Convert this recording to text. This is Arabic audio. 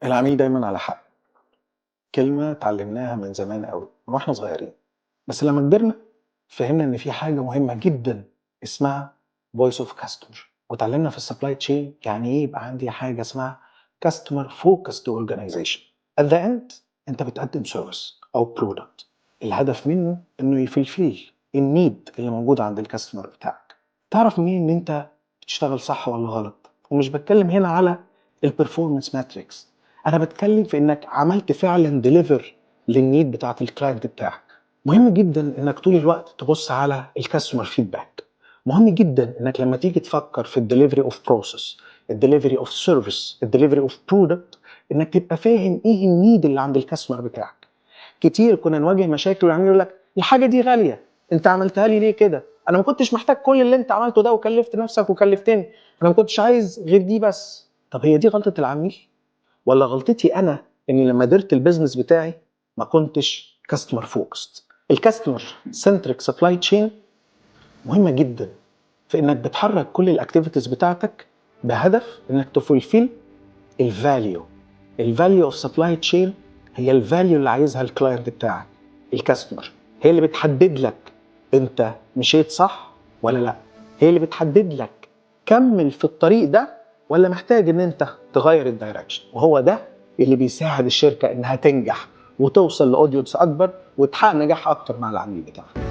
العميل دايما على حق. كلمة اتعلمناها من زمان قوي من واحنا صغيرين، بس لما كبرنا فهمنا ان في حاجة مهمة جدا اسمها voice of customer، وتعلمنا في السبلاي تشين يعني ايه يبقى عندي حاجة اسمها customer focused organization. at the end انت بتقدم سيرفيس او برودكت، الهدف منه انه يفلفل النيد اللي موجود عند الكاستمر بتاعك. تعرف منين ان انت بتشتغل صح ولا غلط؟ ومش بتكلم هنا على البرفورمانس ماتريكس، انا بتكلم في انك عملت فعلا ديليفر للنيد بتاعت الكلاينت بتاعك. مهم جدا انك طول الوقت تبص على الكاستمر فيدباك. مهم جدا انك لما تيجي تفكر في الدليفري اوف بروسيس، الدليفري اوف سيرفيس، الدليفري اوف برودكت، انك تبقى فاهم ايه النيد اللي عند الكاستمر بتاعك. كتير كنا نواجه مشاكل والعميل يقول لك الحاجه دي غاليه، انت عملتها لي ليه كده؟ انا ما كنتش محتاج كل اللي انت عملته ده وكلفت نفسك وكلفتني، انا ما كنتش عايز غير دي بس. طب هي دي غلطه العميل ولا غلطتي انا اني لما درت البيزنس بتاعي ما كنتش كاستمر فوكست؟ الكاستمر سنتريك سبلاي تشين مهمه جدا في انك بتحرك كل الاكتيفيتيز بتاعتك بهدف انك تفولفيل الفاليو. الفاليو اوف سبلاي تشين هي الفاليو اللي عايزها الكلاينت بتاعك، الكاستمر. هي اللي بتحدد لك انت مشيت صح ولا لا، هي اللي بتحدد لك كمل في الطريق ده ولا محتاج ان انت تغير الدايركشن. وهو ده اللي بيساعد الشركة انها تنجح وتوصل لاودينس اكبر وتحقق نجاح اكتر مع العميل بتاعها.